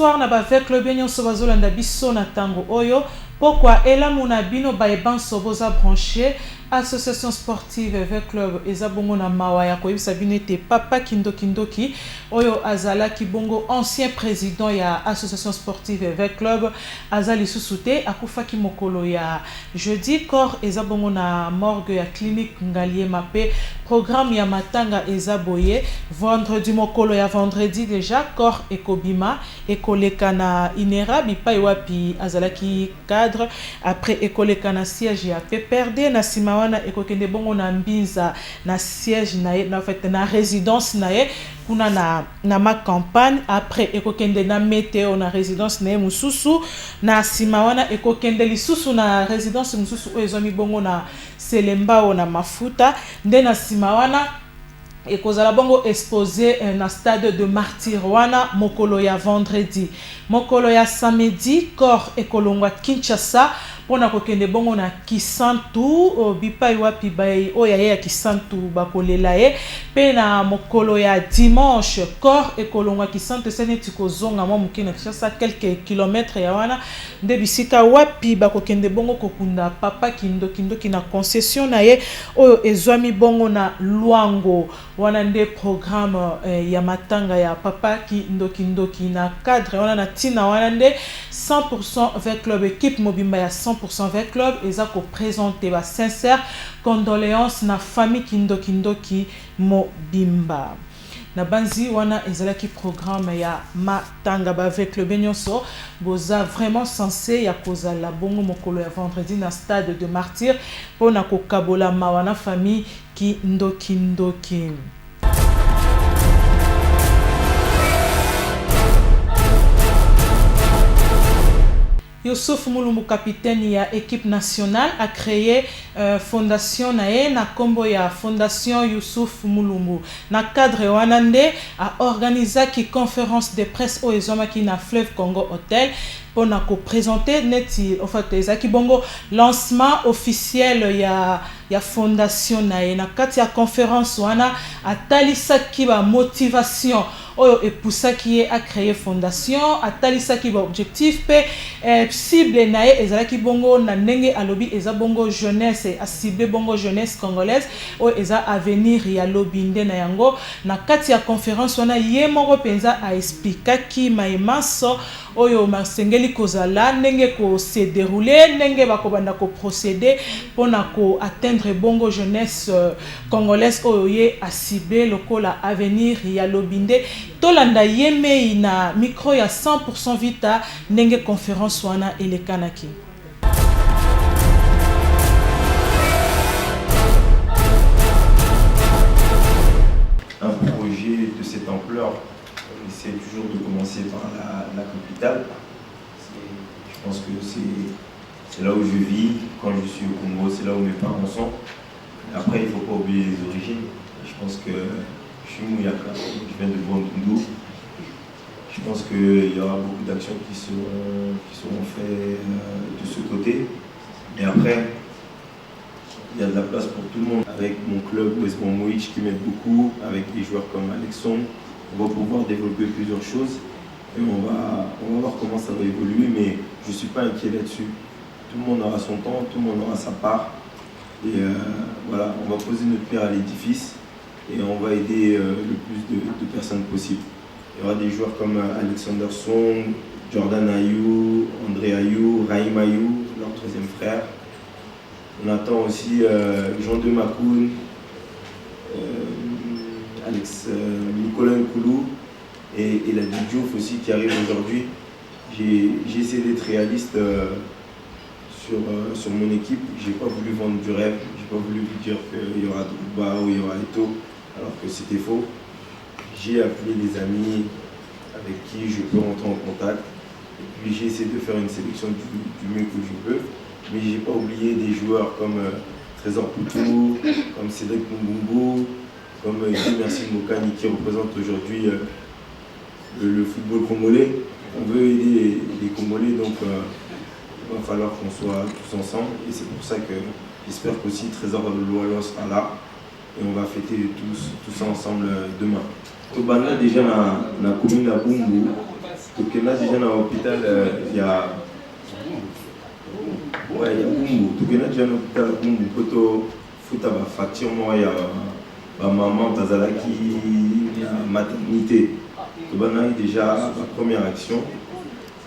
bonsoir na avec le bien nyonso bazolanda biso na tango oyo. Pourquoi elamu na bino baeban soboza branché association sportive avec club ezabongo na mawa ya koyebisa bino ete papa kindoki oyo azalaki bongo ancien président ya association sportive avec club azali susute akufaki mokolo ya jeudi corps ezabongo na morgue ya clinique Ngaliema pe programme ya matanga ezaboye vendredi mokolo ya vendredi déjà corps ekobima ekoleka na inera bipai wapi azalaki cadre après ekoleka na siège ya pe perde na simawana ekokende bongo na mbinza na siège na fait na résidence nae kuna na ma campagne après ekokende na météo na résidence nae mususu na simawana ekokende lisusu na résidence mususu ezami bongo na Selembao na mafuta nde na simawana ekozala bongo exposé na stade de martyr wana mokolo ya vendredi mokolo ya samedi corps ekolongwa Kinshasa pona kokende bongo na Kisantu bipai wapi bai oya ya Kisantu bakolela ye pe na mokolo ya dimanche corps ekolongwa Kisantu sene tikozonga mwa mukina Kinshasa quelques kilomètres ya wana nde bisika wapi bakokende bongo kokunda papa kindoki na concession na ye oyo ezwami bongo na Luango wana nde programme ya matanga ya papa kindoki na cadre wana na tina wana nde 100% avec club équipe mobimba ya 100% avec club eza ko présenter ba sincère condoléances na famille kindoki mobimba na banzi wana ezalaki programme ya matanga ba avec le benyonso boza vraiment censé ya kozala bongo mokolo ya vendredi na stade de martyr pona ko kabola mawana famille kindoki Youssouf Mulumbu, capitaine ya équipe nationale, a créé fondation nae na kombo ya fondation Youssouf Mulumbu. Na cadre wanande a organisé qui conférence de presse au ezomaki na Fleuve Congo Hotel pour na ko présenter neti en fait ezaki bongo lancement officiel ya fondation nae na kati ya conférence wana atalisaki ba motivation oyo epusaki a créer fondation atalisaki ba objectif pe cible nae ezalaki bongo na ndenge alobi eza bongo jeunesse a cible bongo jeunesse congolaise oyo eza avenir ya lobinde na yango na kati ya conférence wana ye moko penza a explikaki maemaso oyo masengeli kozala ndenge ko se dérouler ndenge bakobanda ko procéder pona ko atteindre bongo jeunesse congolaise oyo ye a cible lokola avenir ya lobinde tolanda yemei na micro ya 100% vita ndenge conférence wana elekanaki. Un projet de cette ampleur, c'est toujours de commencer par la capitale. Je pense que c'est là où je vis, quand je suis au Congo, c'est là où mes parents sont. Après, il ne faut pas oublier les origines. Je pense que je suis Mouyaka, je viens de Bandundu. Je pense qu'il y aura beaucoup d'actions qui seront faites de ce côté. Et après, il y a de la place pour tout le monde. Avec mon club West Bromwich qui m'aide beaucoup, avec des joueurs comme Alexandre, on va pouvoir développer plusieurs choses. Et on va voir comment ça va évoluer, mais je ne suis pas inquiet là-dessus. Tout le monde aura son temps, tout le monde aura sa part. Et voilà, on va poser notre pierre à l'édifice et on va aider le plus de personnes possible. Il y aura des joueurs comme Alexander Song, Jordan Ayou, André Ayou, Raïm Ayou, leur troisième frère. On attend aussi Jean de Makoun, Nicolas Nkoulou et la Diouf aussi qui arrive aujourd'hui. J'ai essayé d'être réaliste sur mon équipe. J'ai pas voulu vendre du rêve, j'ai pas voulu vous dire qu'il y aura Drogba ou il y aura Eto'o alors que c'était faux. J'ai appelé des amis avec qui je peux rentrer en contact et puis j'ai essayé de faire une sélection du mieux que je peux, mais j'ai pas oublié des joueurs comme Trésor Poutou, comme Cédric Mumbumbu, comme Merci Mokani qui représente aujourd'hui le football congolais. On veut aider les Congolais, donc il va falloir qu'on soit tous ensemble et c'est pour ça que j'espère qu'aussi Trésor Loyal sera là et on va fêter tout ça ensemble demain. Tobana déjà na commune à Bumbu, Tokena déjà dans l'hôpital, il y a. Ouais, il y a Bumbu. Tokena déjà dans l'hôpital, Bumbu. Poto, fouta ma facture, moi, il y a ma maman, Tazalaki, maternité. Tu as déjà ma première action.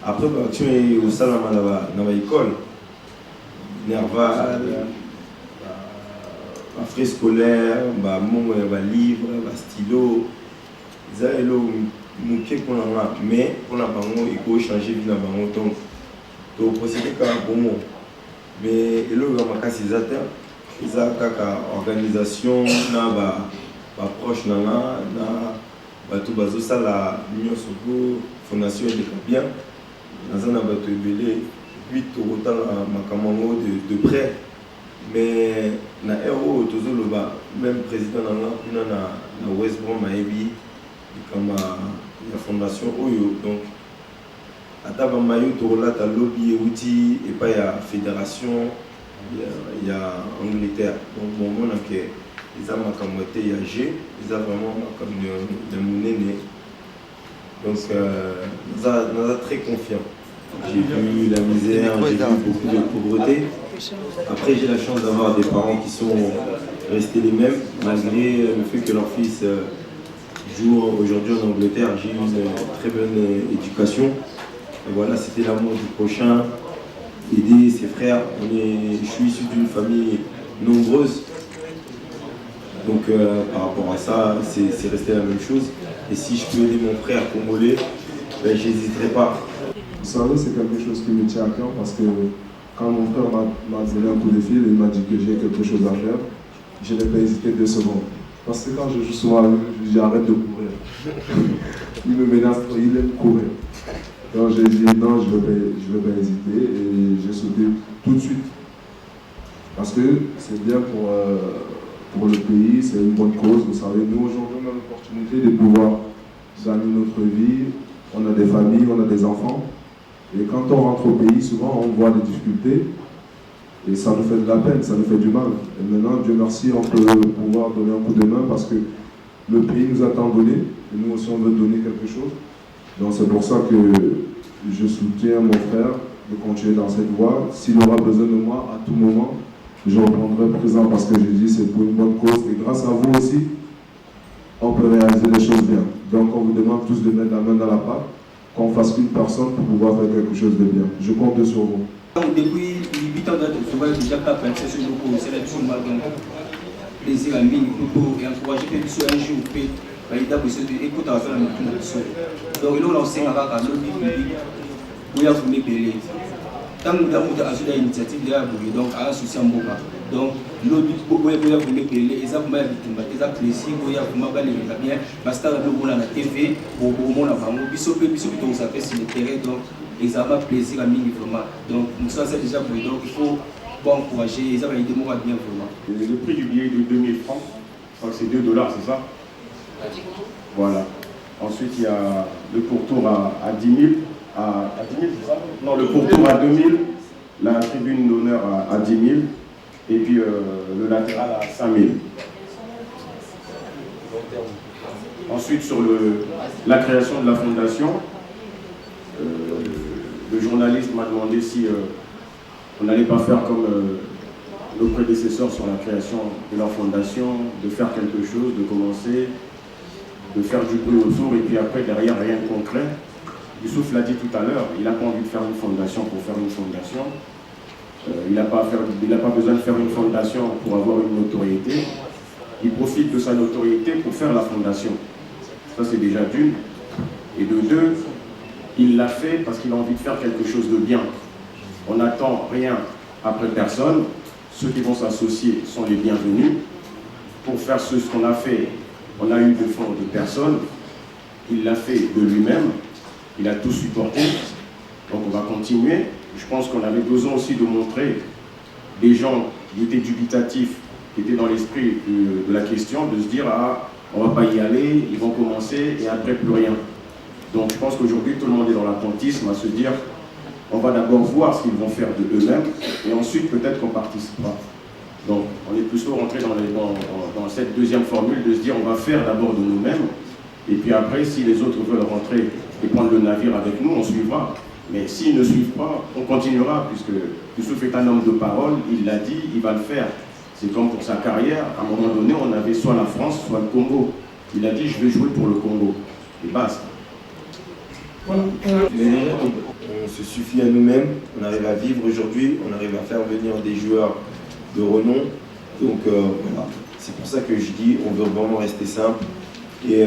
Après, l'action est au Salama dans l'école. Nerval, ma frais scolaire, ma livre, ma stylo. Ça est là mais pour la banque, il faut changer de la banque. Donc, il faut procéder comme un bon mot. Mais il y a des atteinte. Il y a une organisation, ma proche, tout bazo ça la l'union Soko fondation de bien dans un abattu belé 8 euros dans ma camango de près mais na euro toujours le bas même président na West Brom Maebi comme la fondation Oyo donc à table maillot to là ta lobby outil et pas ya fédération il y a Angleterre donc bon on a que ils ont makamwete ya G ils ont vraiment comme de monnaie donc nous a très confiant. J'ai vu la misère, j'ai vu beaucoup de pauvreté. Après j'ai la chance d'avoir des parents qui sont restés les mêmes malgré le fait que leur fils joue aujourd'hui en Angleterre. J'ai eu une très bonne éducation. Et voilà, c'était l'amour du prochain, aider ses frères. Je suis issu d'une famille nombreuse. Donc par rapport à ça, c'est resté la même chose. Et si je peux aider mon frère congolais, ben, je n'hésiterai pas. Vous savez, c'est quelque chose qui me tient à cœur parce que quand mon frère m'a donné un coup de fil et il m'a dit que j'ai quelque chose à faire, je n'ai pas hésité 2 secondes. Parce que quand je joue souvent, je dis arrête de courir. Il me menace, il aime courir. Donc j'ai dit non, je ne vais pas hésiter et j'ai sauté tout de suite. Parce que c'est bien pour le pays, c'est une bonne cause. Vous savez, nous aujourd'hui on a l'opportunité de pouvoir gagner notre vie. On a des familles, on a des enfants. Et quand on rentre au pays, souvent on voit des difficultés. Et ça nous fait de la peine, ça nous fait du mal. Et maintenant, Dieu merci, on peut pouvoir donner un coup de main parce que le pays nous a tant donné. Et nous aussi on veut donner quelque chose. Donc c'est pour ça que je soutiens mon frère de continuer dans cette voie. S'il aura besoin de moi à tout moment, je reprendrai présent parce que je dis c'est pour une bonne cause. Et grâce à vous aussi, on peut réaliser des choses bien. Donc on vous demande tous de mettre la main dans la pâte, qu'on fasse une personne pour pouvoir faire quelque chose de bien. Je compte sur vous. Depuis 8 ans, je vois déjà pas penser sur le coup, c'est la chose plaisir à mine pour encourager que sur un jour, il y a des écoutes à faire dans le donc il a lancé un rack à l'autre public où il y a vous m'épeler. Tant que vous avez une initiative, donc à un souci en boca. Donc l'autre où il y a vous m'épeler, et ça vous m'avez dit, ça plaisir, où il y a vous m'avez bien, parce que vous avez la TV, au moment où vous avez bisous, vous savez sur le terrain, donc ils ont plaisir à mine vraiment. Donc nous sommes déjà pour donc il faut encourager, ils ont des mots à bien vraiment. Le prix du billet de 2000 francs, je crois que c'est 2 $, c'est ça? Voilà. Ensuite, il y a le pourtour à 10 000. À 10 000, c'est ça? Non, le pourtour à 2 000. La tribune d'honneur à 10 000. Et puis le latéral à 5 000. Ensuite, sur la création de la fondation, le journaliste m'a demandé si on n'allait pas faire comme nos prédécesseurs sur la création de leur fondation, de faire quelque chose, de commencer, de faire du bruit autour et puis après derrière rien de concret. Youssouf l'a dit tout à l'heure, il n'a pas envie de faire une fondation pour faire une fondation. Il n'a pas besoin de faire une fondation pour avoir une notoriété. Il profite de sa notoriété pour faire la fondation. Ça c'est déjà d'une. Et de deux, il l'a fait parce qu'il a envie de faire quelque chose de bien. On n'attend rien après personne. Ceux qui vont s'associer sont les bienvenus. Pour faire ce qu'on a fait, on a eu de fonds de personnes. Il l'a fait de lui-même. Il a tout supporté. Donc on va continuer. Je pense qu'on avait besoin aussi de montrer des gens qui étaient dubitatifs, qui étaient dans l'esprit de la question, de se dire ah, on ne va pas y aller, ils vont commencer et après plus rien. Donc je pense qu'aujourd'hui tout le monde est dans l'attentisme à se dire on va d'abord voir ce qu'ils vont faire de eux-mêmes et ensuite peut-être qu'on participera. Donc on est plutôt rentré dans cette deuxième formule de se dire on va faire d'abord de nous-mêmes et puis après si les autres veulent rentrer et prendre le navire avec nous, on suivra. Mais s'ils ne suivent pas, on continuera, puisque Youssouf est un homme de parole, il l'a dit, il va le faire. C'est comme pour sa carrière, à un moment donné, on avait soit la France, soit le Congo. Il a dit, je vais jouer pour le Congo. Et basta. Voilà. Mais déjà, on se suffit à nous-mêmes, on arrive à vivre aujourd'hui, on arrive à faire venir des joueurs de renom. Donc voilà, c'est pour ça que je dis, on veut vraiment rester simple. Et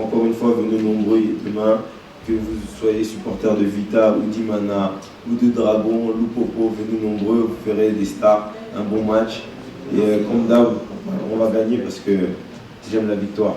encore une fois, venez nombreux demain, que vous soyez supporters de Vita ou d'Imana ou de Dragon, Loupopo, venez nombreux, vous ferez des stars, un bon match. Et comme d'hab, on va gagner parce que j'aime la victoire.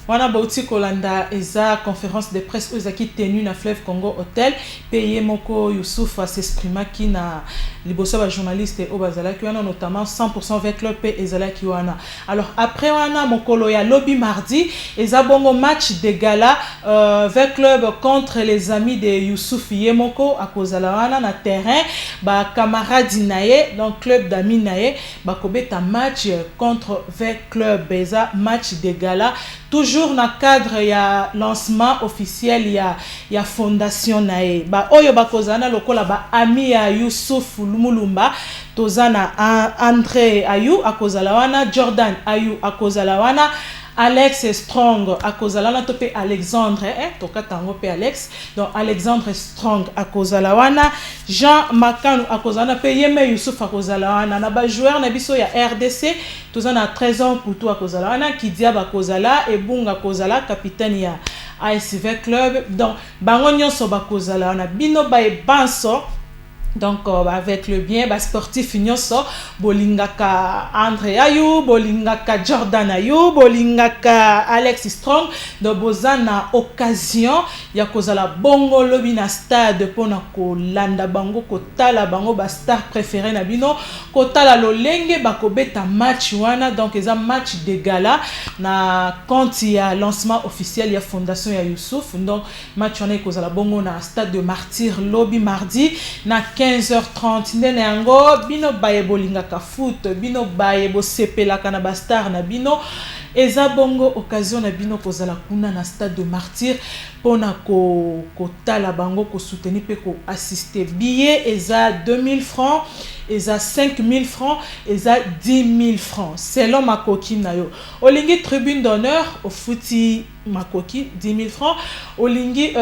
wana bauti kolanda eza conférence de presse oyo ezaki tenue na Fleuve Congo Hotel peye moko Youssouf s'exprimaki na liboso ba journaliste oyo bazalaki wana notamment 100% avec club pe ezalaki wana. Alors après wana mokolo ya lobby mardi eza bongo match de gala avec club contre les amis de Youssouf Yemoko akozala wana na terrain ba camarade naye donc club d'amis naye ba kobeta match contre avec club eza match de gala toujours na cadre ya lancement officiel ya fondation nae ba oyo bakozana lokola ba ami ya Youssouf Lumulumba tozana André Ayou akozala wana, Jordan Ayou akozala wana, Alex Strong akozala wana topé Alexandre toka tango pe Alex donc Alexandre Strong akozala wana, Jean Makanu akozala pe Yeme Youssouf akozala wana na ba joueur na biso ya RDC tozana 13 ans pour toi akozala wana, Kidia akozala Ebunga akozala capitaine ya ASV Club donc bango nyonso bakozala wana bino ba ebanso. Donc avec le bien sportif nyonso bolingaka André Ayou, bolingaka Jordan Ayou, bolingaka Alex Strong donc bozana occasion ya kozala bongo lobi na stade pona ko landa bango ko tala bango ba star préféré na bino ko tala lolenge bakobeta match wana donc eza match de gala na quand il y a lancement officiel ya fondation ya Youssouf donc match wana kozala bongo na stade de Martyr lobby mardi na 15h30 ndene yango bino baye bolingaka foot bino baye bo sepelaka na bastar na bino eza bongo occasion na bino kozala kuna na stade de Martyr pona ko tala bango ko soutenir pe ko assister billet eza 2000 francs eza 5000 francs eza 10000 francs selon makoki na yo olingi tribune d'honneur au footy makoki 10000 francs olingi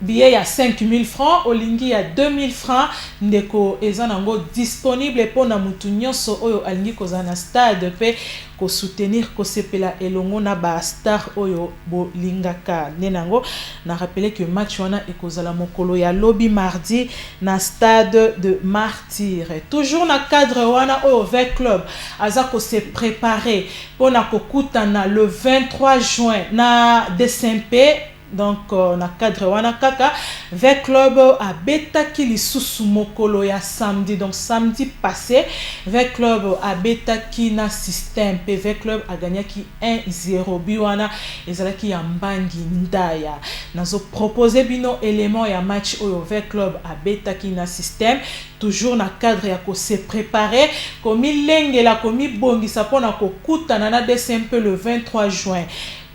billet ya 5000 francs olingi ya 2000 francs ndeko eza nango disponible pour na mutu nyonso oyo alingi kozala na stade pe ko soutenir ko sepela elongo na ba star oyo bolingaka nenango na rappeler que match wana ekozala mokolo ya lobby mardi na stade de Martyr toujours na cadre wana oyo avec club aza ko se préparer pour na kokutana le 23 juin na DSMP. Donc na cadre wana kaka avec club a betaki lisusu mokolo ya samedi donc samedi passé avec club a betaki na système PV club a gagné ki 1-0 biwana ezalaki ya mbangi ndaya nazo proposer bino élément ya match oyo avec club a betaki na système toujours na cadre ya ko se préparer komi lengela komi bongisa pona ko kutana na DSMP le 23 juin.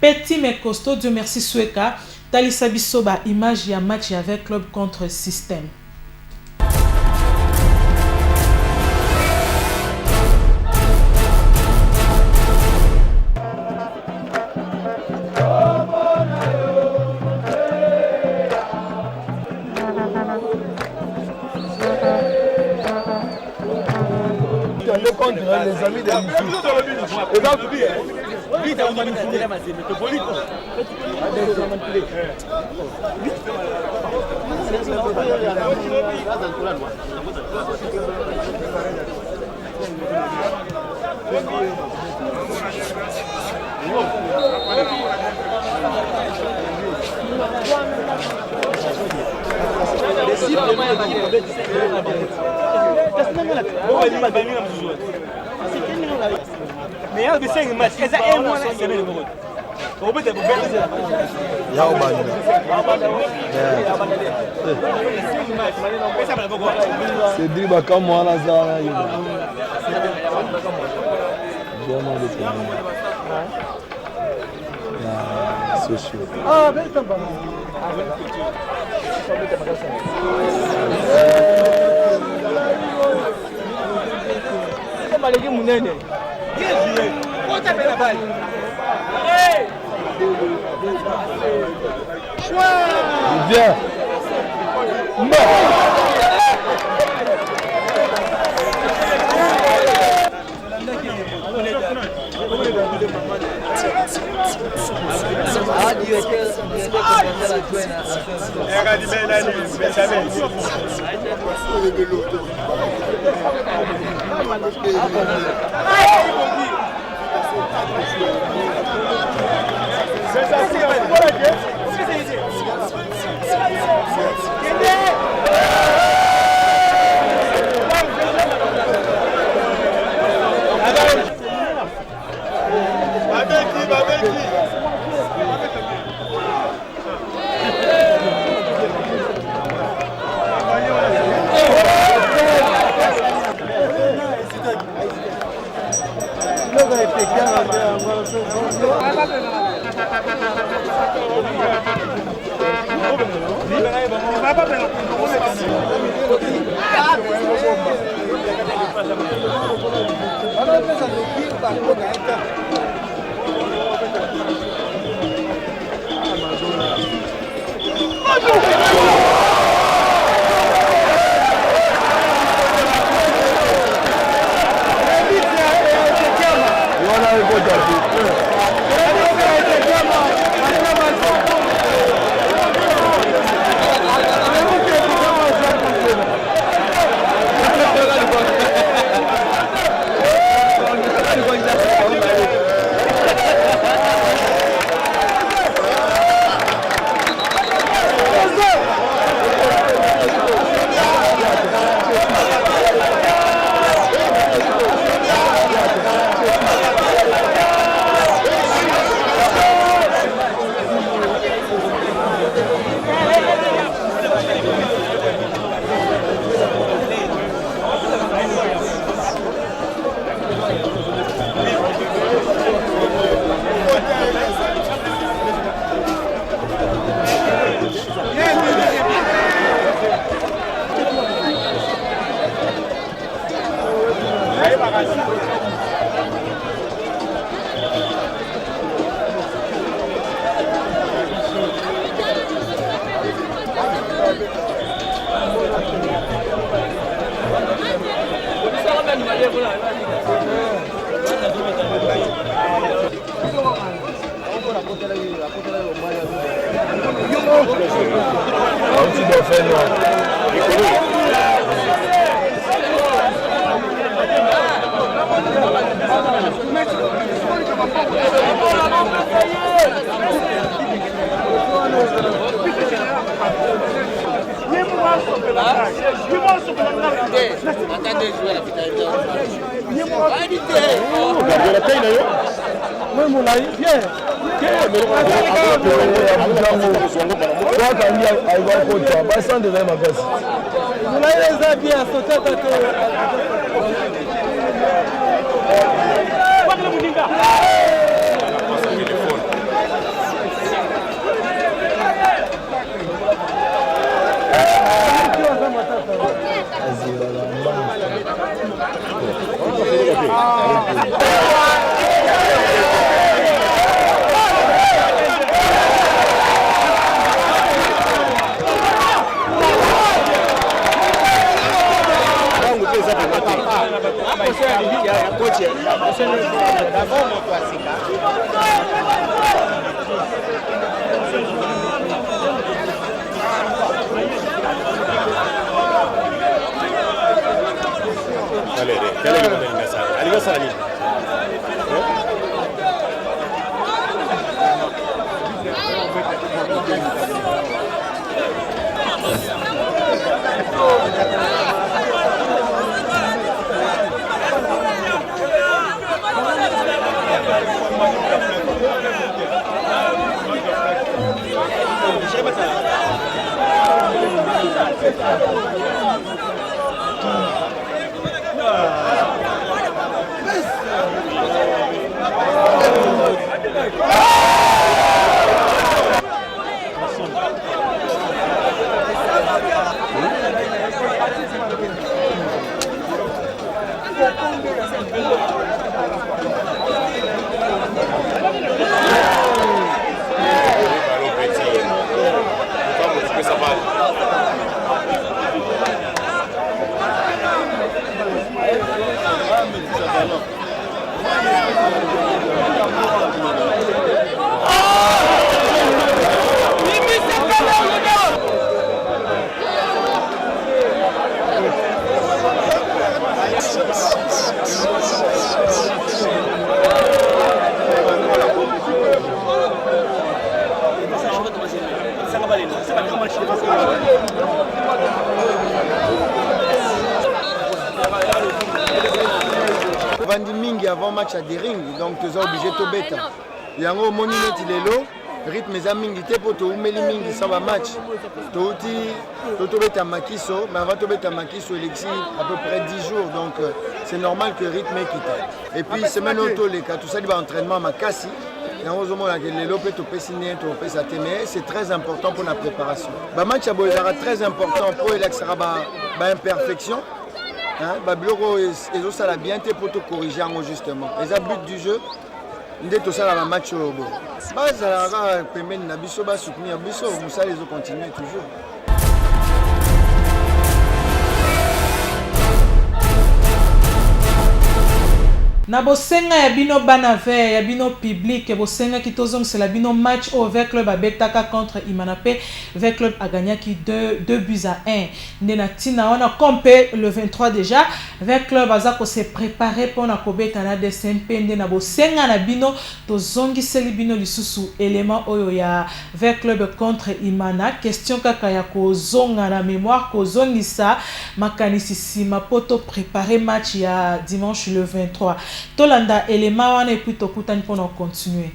Petit mais costaud, Dieu merci Sweka. Talisa Bisoba, image ya match avec club contre système. contre les amis de Moussou. Et donc, mais il y a 5 matchs, il y a un mois, c'est le bon. c'est dit comme moi là ça. C'est sûr. Ah, ben ça va. Viens. Allez, quel est le message? Allez, ça va. Vandi mingi avant match à des rings, donc tu es obligé de bêta. Il y a un moni net il est là, rythme eza mingi te po to umeli mingi ça va match. To bêta makiso, mais avant to bêta makiso Alexis à peu près 10 jours, donc c'est normal que rythme quitte. Et puis semaine auto les cas tout ça va entraînement makasi. C'est très important pour la préparation. Le match est très important pour l'imperfection. Ils ont bien pour te corriger justement. Les but du jeu, ils ont match au bout. Ils ont soutenir, ils ont continué toujours. Na bosenga ya bino bana ver ya bino public bosenga ki tozong c'est la bino match au Vert Club a betaka contre Imanape. Vert Club a gagné qui 2 buts à 1. Nena tina on a compé le 23 déjà. Vert Club azako se préparé pour na kobeta na DSMP ndena bosenga na bino tozongi seli bino lisusu élément oyo ya Vert Club contre Imana. Question kaka ya kozonga na mémoire kozongisa makanisi sima poto préparer match ya dimanche le 23. Tolanda élément wana et puis tokutani pour continuer.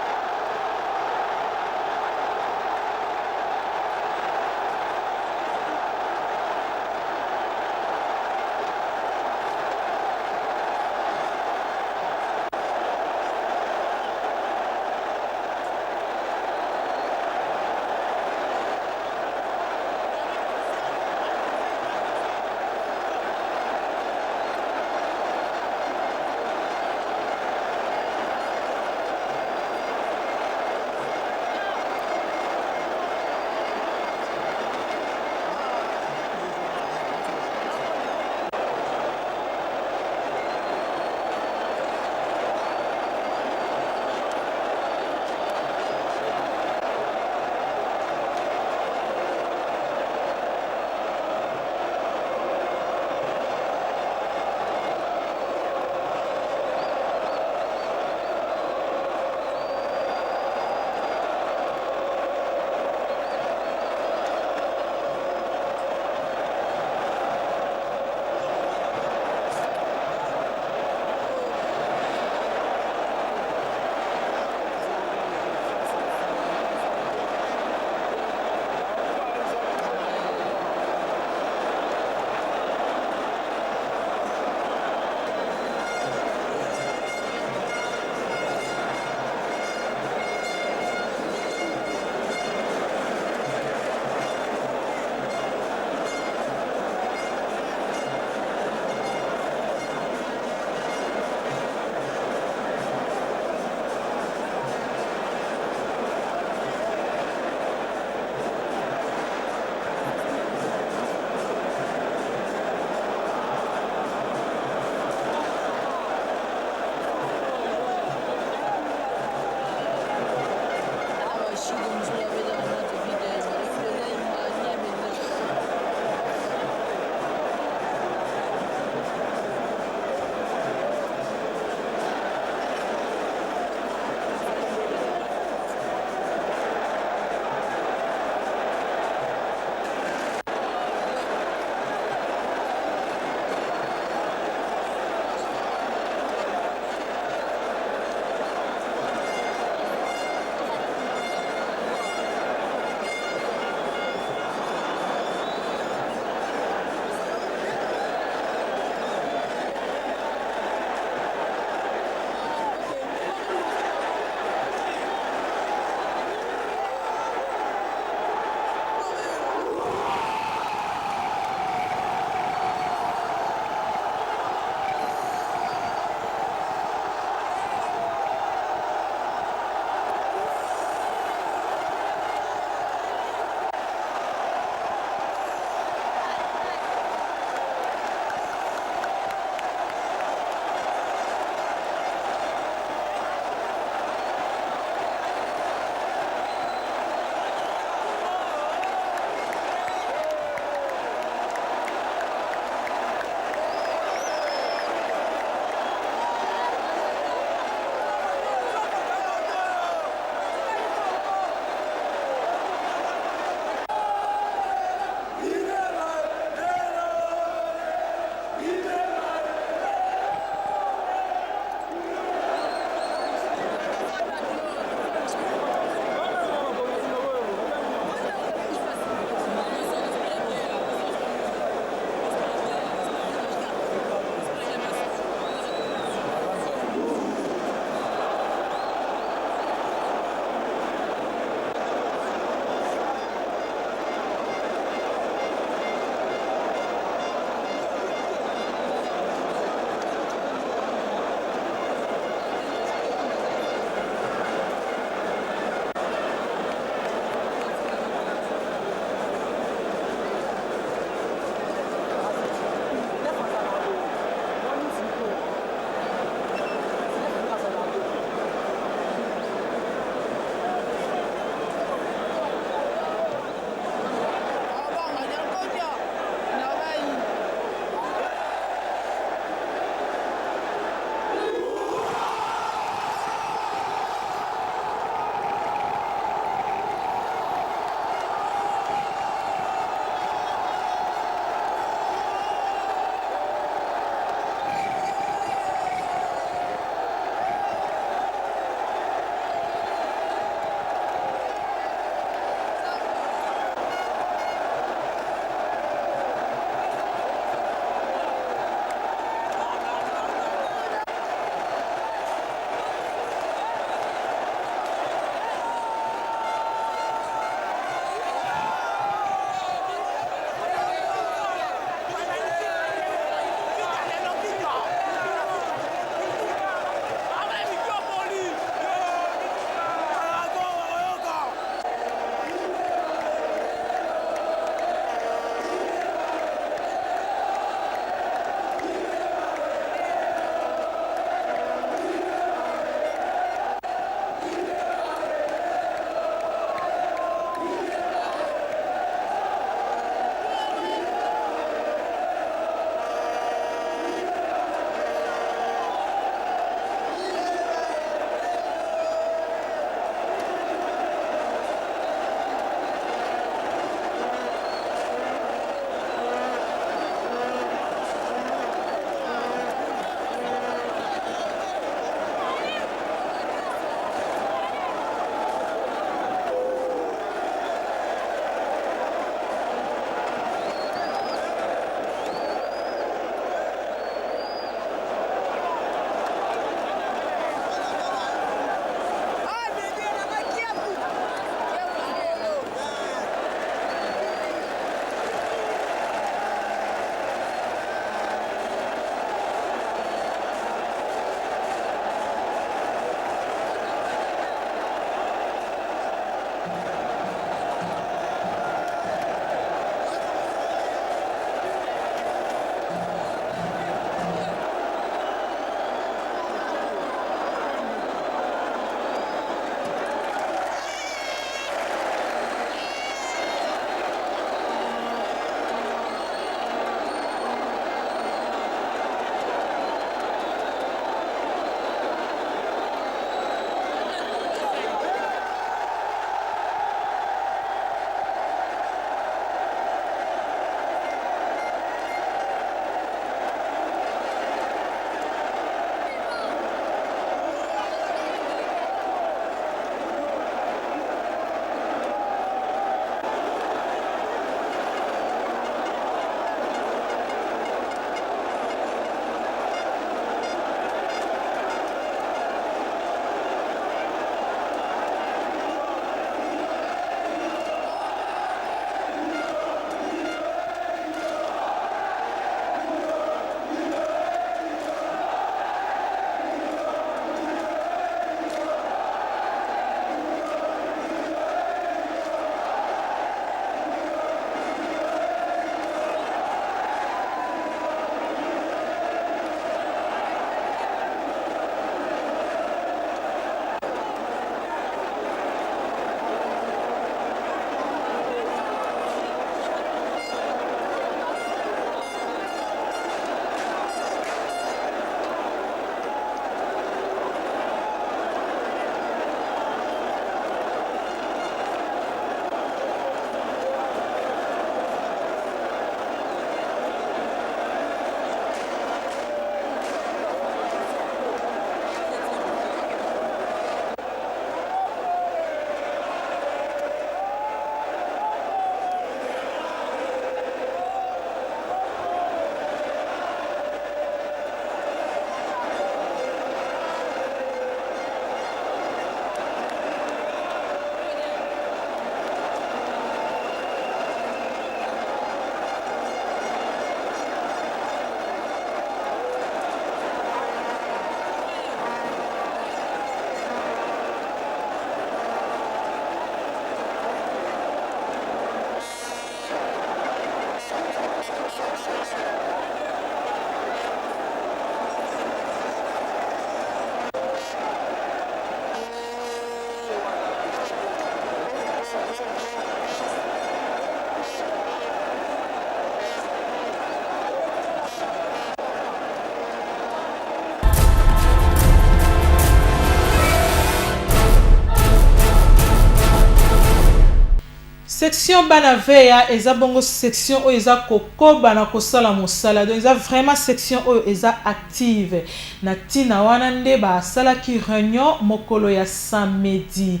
Section Banaveya eza bongo section o eza kokoba na kosala mosala donc eza vraiment section o eza active na tina wana nde ba sala ki réunion mokolo ya samedi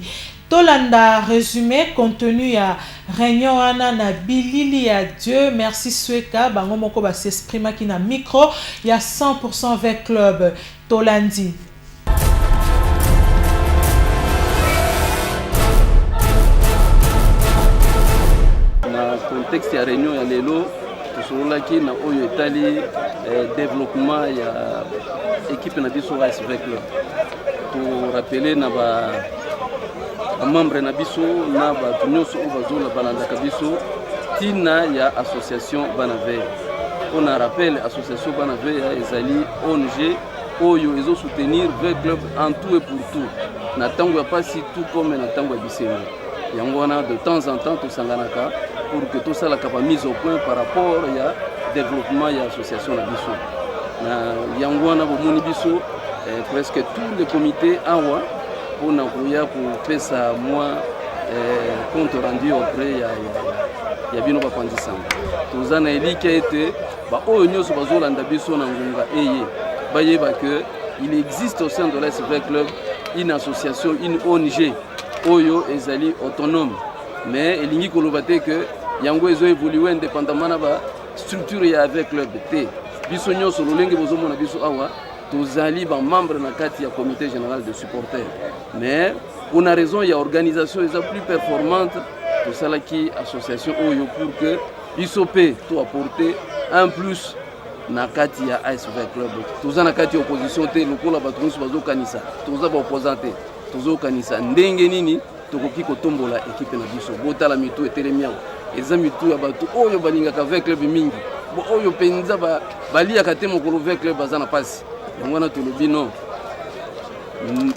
tolanda résumé contenu ya réunion wana na bilili ya Dieu merci Sweka bango moko ba s'exprima ki na micro ya 100% vers club tolandi. Contexte ya réunion ya lelo tosololaki na oyo etali développement ya équipe na biso AS Club to rappeler na ba membre na biso na ba nyonso oyo bazola balandaka biso tina ya association Banaveya. On a rappel association Banaveya ezali ONG oyo ezo soutenir Club en tout et pour tout na tango ya pasi tout comme na tango ya bisengo yango wana de temps en temps tosanganaka pour que tout ça la mise au point par rapport à développement et association na biso na yango na bomoni biso presque tous les comités awa pour na kuya pour pesa moi compte rendu auprès ya bino ba pandisanga tozana eliki ete ba oyo nyoso bazolanda biso na ngunga eye bayeba que il existe au sein de l'ASV Club une association, une ONG oyo ezali autonome mais elingi kolobate que yango ezo évoluer indépendamment na ba structure ya avec club te biso nyonso lolenge bozomona biso awa tozali ba membre na kati ya comité général de supporters mais on a raison ya organisation eza plus performante to salaki association oyo pour que biso pe to apporter un plus na kati ya ASV Club tozana kati opposition te lokola batonso bazokanisa toza ba opposante tozokanisa ndenge nini tokoki kotombola équipe na biso botala mitu etelemia eza mitu ya bato oyo balingaka avec club mingi bo oyo penza baliaka te mokolo avec club bazana pasi yango na tolobi non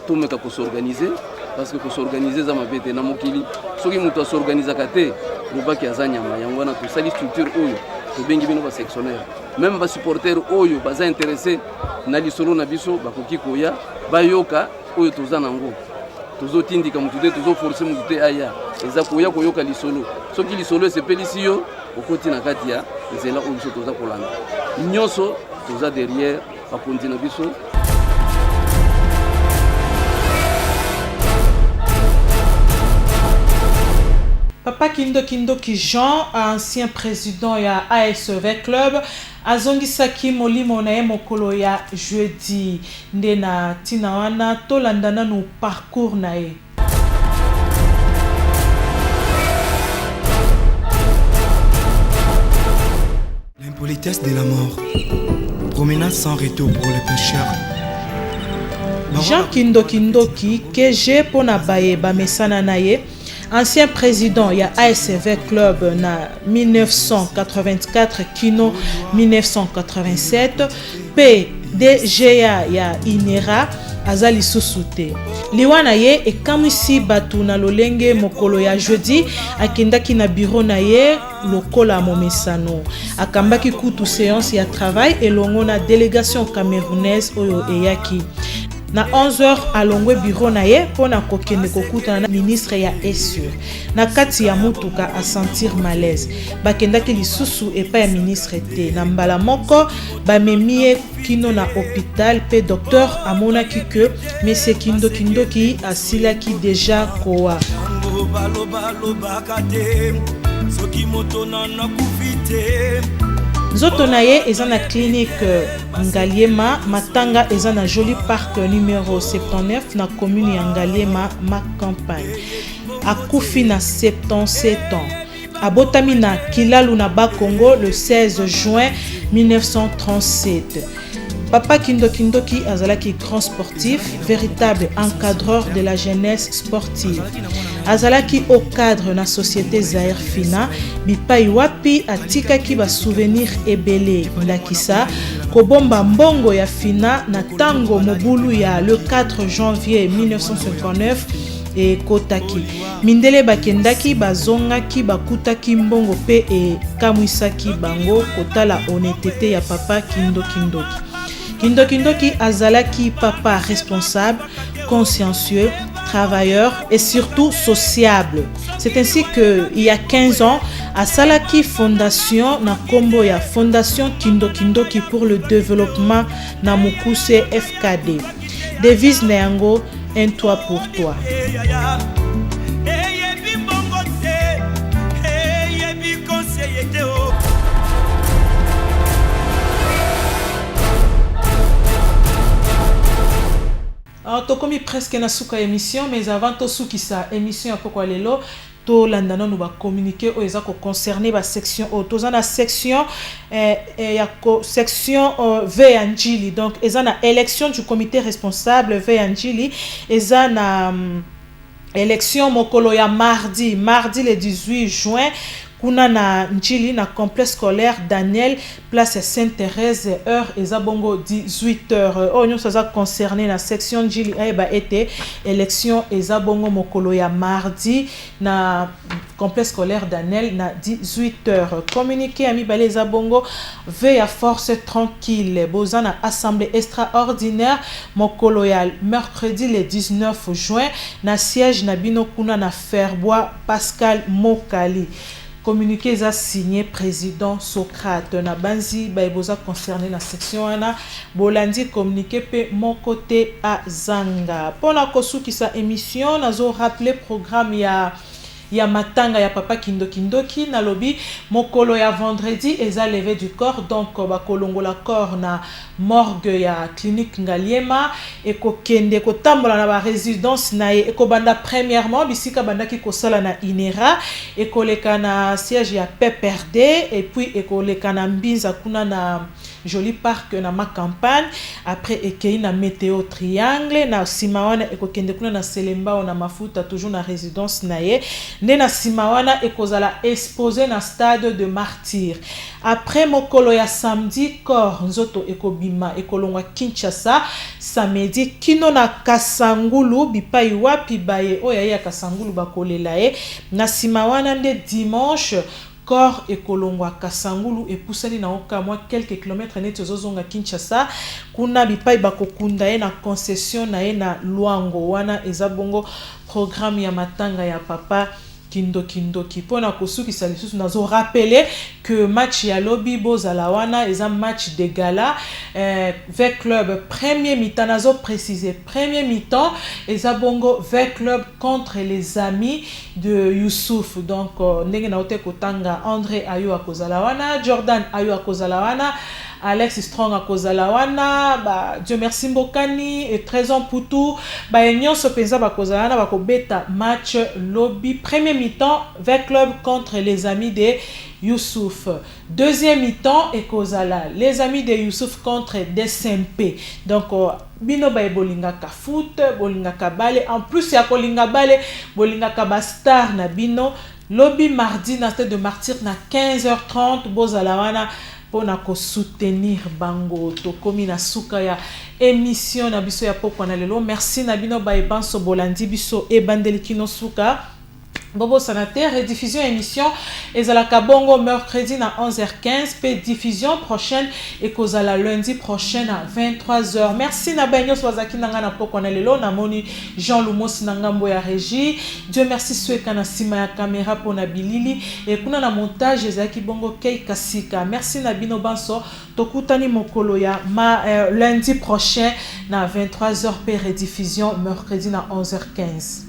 tomeka ko s'organiser parce que ko s'organiser za mabete na mokili soki mutu s'organisaka te lobaki azanyama yango na to sali structure oyo to bengi bino ba sectionnaire même ba supporter oyo baza intéressé na lisolo na biso bakoki koya bayoka oyo tozana ngo tozotindika mutu te tozoforce mutu te aya eza koya koyoka lisolo soki lisolo esepelisi yo okoti na kati ya nzela oyo biso toza kolanda nyonso toza derrière bakonzi na biso. Papa Kindoki Jean, ancien président ya ASV Club, azongisaki molimo na ye mokolo ya jeudi nde na tina wana tolandana no parcours na ye. L'impolitesse de la mort, promenade sans retour pour les pécheurs. Jean Kindoki keje pona baye ba mesana na ye. Ancien président ya ASV Club na 1984 kino 1987 PDGA ya Inera azali susute liwana ye ekamwisi batu na lolenge mokolo ya jeudi akendaki na bureau na ye lokola momesano akambaki kutu séance ya travail elongo na délégation camerounaise oyo eyaki na 11h alongwe bureau na ye pona kokende kokutana na ministre ya SU na kati ya mutuka a sentir malaise bakendaki lisusu epa ya ministre te na mbala moko bamemie kino na hôpital pe docteur amonaki que monsieur Kindoki asilaki déjà koa nzoto na ye eza na clinique Ngaliema Matanga eza na Joli Parc numéro 79 na commune ya Ngaliema ma campagne akufi na 77 ans abotami na Kilalu na Bakongo le 16 juin 1937. Papa Kindoki azalaki grand sportif, véritable encadreur de la jeunesse sportive. Azalaki au cadre na société Zaire Fina, bipai wapi atikaki ba souvenir ebele ndakisa kobomba mbongo ya Fina na tango mobulu ya le 4 janvier 1959 et kotaki. Mindele bakendaki bazongaki bakutaki mbongo pe e kamwisaki bango kotala honnêteté ya papa Kindoki azalaki papa responsable, consciencieux, travailleur et surtout sociable. C'est ainsi qu'il y a 15 ans, à Salaki Fondation, na kombo ya Fondation Kindokindoki pour le développement na Mukuse FKD. Devise Neango, un toit pour toi. Tokomi presque na suka émission, mais avant to suki sa émission ya pokwa lelo to landana nous va communiquer aux eza ko concerner ba section auto za na section ya section V Anjili, donc eza na élection du comité responsable V Anjili, eza na élection mokolo ya mardi le 18 juin kuna na Njili na complexe scolaire Daniel place Sainte-Thérèse, heure ezabongo 18h. Onyo ça concerné la section Njili eba été élection ezabongo mokolo ya mardi na complexe scolaire Daniel na 18h. Communiqué ami balé ezabongo veille à force tranquille bozana assemblée extraordinaire mokolo ya mercredi le 19 juin na siège na bino kuna na Ferbois Pascal Mokali. Communiqué a signé président Socrate na banzi baiboza concerné la section ana bolandi communiqué pe mon côté à Zanga pona kosuki sa émission nazo rappeler programme ya matanga ya papa Kindokindoki na lobi mokolo ya vendredi eza levé du corps, donc ba kolongola corps na morgue ya clinique Ngaliema et ko kende ko tambola na ba résidence na e ko banda premièrement bisika banda ki ko sala na Inera et ko leka na siège ya PPRD et puis et ko leka na Mbinza kuna na Joli Parc na ma campagne, après ekei na Météo Triangle na simawana et ko kende kuna na Selemba na mafuta toujours na résidence na ye Nena simawana ekozala exposé na stade de martyr. Après mokolo ya samedi corps nzoto ekobima ekolongwa Kinshasa, samedi kino na Kasangulu bipai wapi baye oya ya Kasangulu bakolela e na simawana nde dimanche corps ekolongwa Kasangulu et poussani na okamwa quelques kilomètres neti ozozonga Kinshasa kuna bipai bakokunda e na concession na e na Luango wana ezabongo programme ya matanga ya papa Kindokindoki pona kosuki salisusu nazo rappeler que match ya lobby bozalawana est un match de gala avec club premier mi-temps nazo préciser premier mi-temps est bongo avec club contre les amis de Youssouf, donc ndenge na ote kotanga André ayo akozalawana, Jordan ayo akozalawana, Alex Strong à Kozalawana, Dieu merci Mbokani et Trésor Poutou, Nyon Sopenza à Kozalana, beta match lobby premier mi-temps avec club contre les amis de Youssouf. Deuxième mi-temps et Kozala, les amis de Youssouf contre DSMP. Donc bino ba bolinga ka foot, bolinga ka bale, en plus ya kolinga bale, bolinga ka ba star na bino. Lobby mardi na stade de martyr na 15h30 bozalawana pour ko soutenir bango to komi na suka ya émission na biso ya pokwa na lelo. Merci na bino ba ebanso bolandi biso e bandeli kino suka Bobo Sanater, rediffusion émission ezalaka bongo mercredi na 11h15 pe diffusion prochaine et kozala lundi prochain à 23h. Merci na benyo swazaki nanga na pokwa na lelo na moni Jean Lumos na ngambo ya régie. Dieu merci sweka na sima ya caméra pona bilili et kuna na montage ezaki bongo Kei Kasika. Merci na bino banso tokutani mokolo ya lundi prochain na 23h pe rediffusion mercredi na 11h15.